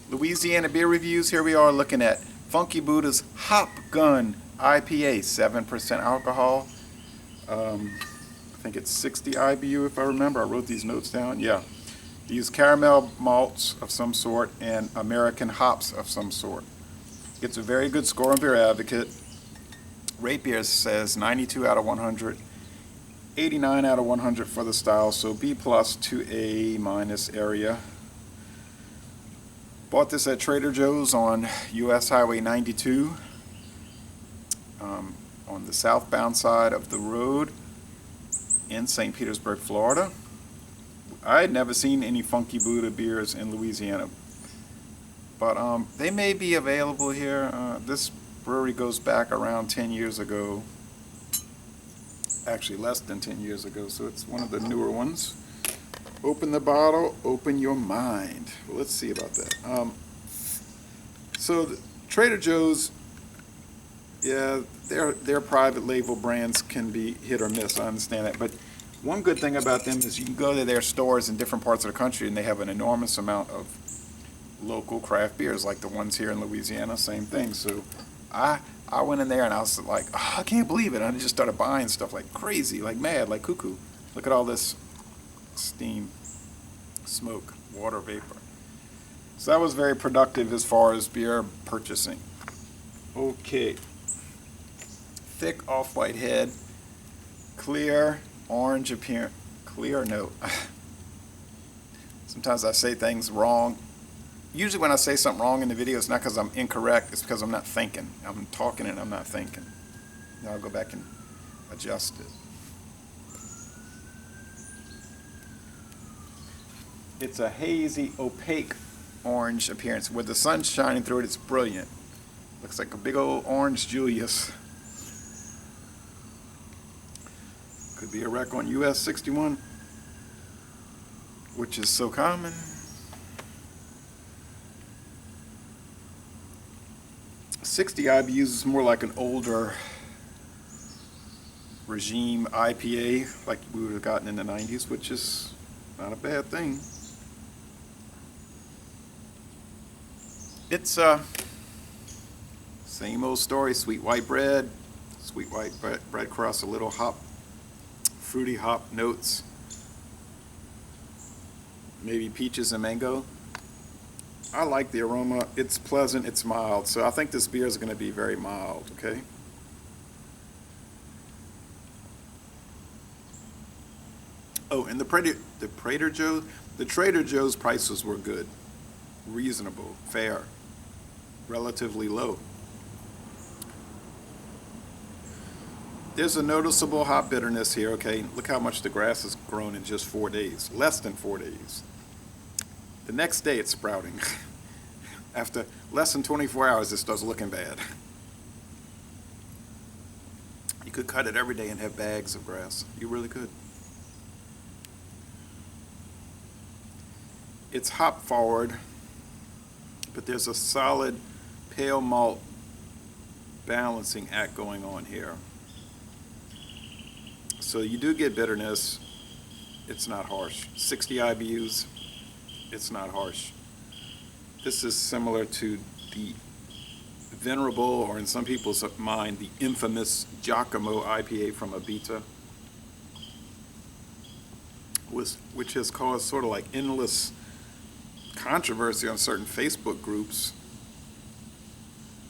Louisiana beer reviews. Here we are looking at Funky Buddha's Gun IPA, 7% alcohol. I think it's 60 IBU if I remember. I wrote these notes down. Yeah. Use caramel malts of some sort and American hops of some sort. It's a very good score on Beer Advocate. Rate Beer says 92 out of 100, 89 out of 100 for the style, so B plus to A minus area. Bought this at Trader Joe's on US Highway 92, on the southbound side of the road in St. Petersburg, Florida. I had never seen any Funky Buddha beers in Louisiana, but they may be available here. This brewery goes back around 10 years ago, actually less than 10 years ago, so it's one of the newer ones. Open the bottle, open your mind. Well, let's see about that. So Trader Joe's, yeah, their private label brands can be hit or miss. I understand that, but one good thing about them is you can go to their stores in different parts of the country and they have an enormous amount of local craft beers, like the ones here in Louisiana. Same thing. So I went in there and I was like, oh, I can't believe it. And I just started buying stuff like crazy, like mad, like cuckoo. Look at all this steam, smoke, water vapor. So that was very productive as far as beer purchasing. Okay. Thick off-white head, clear orange appearance, clear note. Sometimes I say things wrong. Usually when I say something wrong in the video, it's not because I'm incorrect, it's because I'm not thinking. I'm talking and I'm not thinking. Now I'll go back and adjust it. It's a hazy, opaque orange appearance. With the sun shining through it, it's brilliant. Looks like a big old orange Julius. Could be a wreck on US 61, which is so common. "60 IBUs is more like an older regime IPA, like we would have gotten in the 90s, which is not a bad thing. It's same old story, sweet white bread crust, a little hop, fruity hop notes, maybe peaches and mango. I like the aroma. It's pleasant, it's mild, so I think this beer is going to be very mild, okay? Oh, and the Trader Joe's prices were good, reasonable, fair, relatively low. There's a noticeable hop bitterness here, okay? Look how much the grass has grown in just 4 days, less than 4 days. The next day it's sprouting. After less than 24 hours, it starts looking bad. You could cut it every day and have bags of grass. You really could. It's hop forward, but there's a solid pale malt balancing act going on here. So you do get bitterness. It's not harsh. 60 IBUs, it's not harsh. This is similar to the venerable, or in some people's mind, the infamous Giacomo IPA from Abita, which has caused sort of like endless controversy on certain Facebook groups.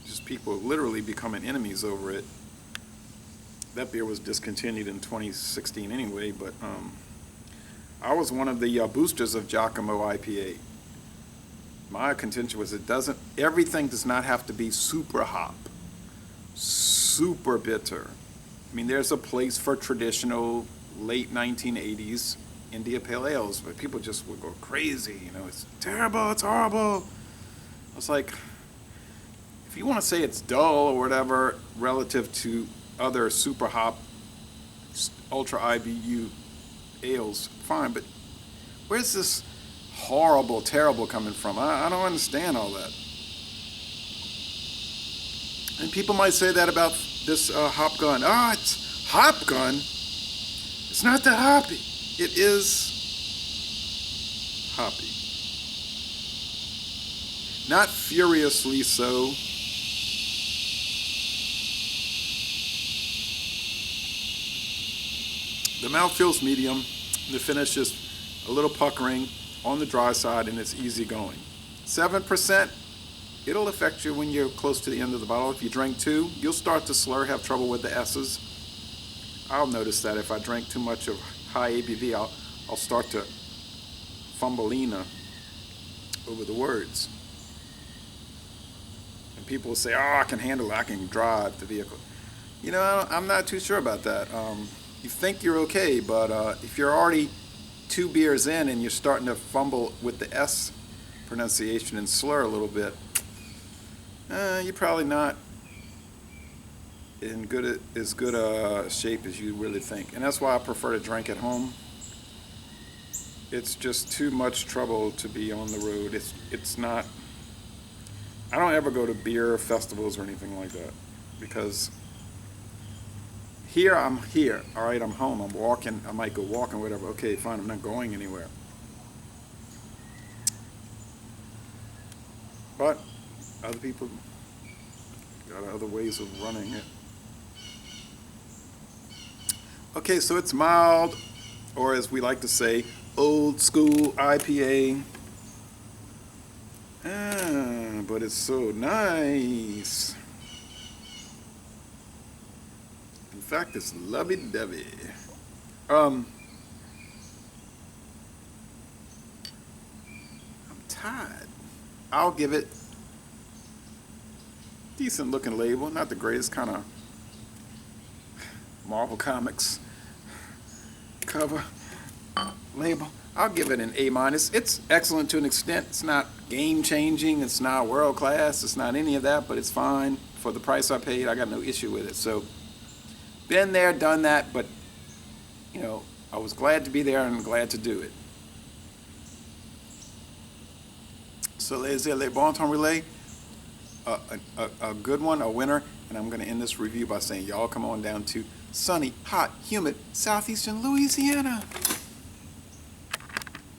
Just people literally becoming enemies over it. That beer was discontinued in 2016 anyway, but I was one of the boosters of Giacomo IPA. My contention was everything does not have to be super hop, super bitter. I mean, there's a place for traditional late 1980s India Pale Ales, but people just would go crazy, you know, it's terrible, it's horrible. I was like, if you want to say it's dull or whatever relative to other super hop, ultra IBU ales, fine, but where's this horrible, terrible coming from? I don't understand all that. And people might say that about this hop gun. Ah, it's hop gun. It's not that hoppy. It is hoppy. Not furiously so. The mouth feels medium. The finish is a little puckering on the dry side, and it's easy going. 7%, it'll affect you when you're close to the end of the bottle. If you drink 2, you'll start to slur, have trouble with the S's. I'll notice that if I drink too much of high ABV, I'll start to fumbleina over the words. And people will say, oh, I can handle it, I can drive the vehicle. You know, I'm not too sure about that. You think you're okay, but if you're already 2 beers in and you're starting to fumble with the S pronunciation and slur a little bit, you're probably not in as good a shape as you really think. And that's why I prefer to drink at home. It's just too much trouble to be on the road. It's not. I don't ever go to beer festivals or anything like that, because I'm here, all right, I'm home, I'm walking, I might go walking, whatever, okay, fine, I'm not going anywhere. But other people got other ways of running it. Okay, so it's mild, or as we like to say, old school IPA. But it's so nice. In fact, it's lovey-dovey. I'm tired. I'll give it decent looking label, not the greatest, kind of Marvel Comics cover label. I'll give it an A-. It's excellent to an extent. It's not game-changing. It's not world-class. It's not any of that, but it's fine. For the price I paid, I got no issue with it. So, been there, done that, but, you know, I was glad to be there and glad to do it. So, there's Le Bon Temps Relais, a good one, a winner, and I'm going to end this review by saying, y'all come on down to sunny, hot, humid, southeastern Louisiana.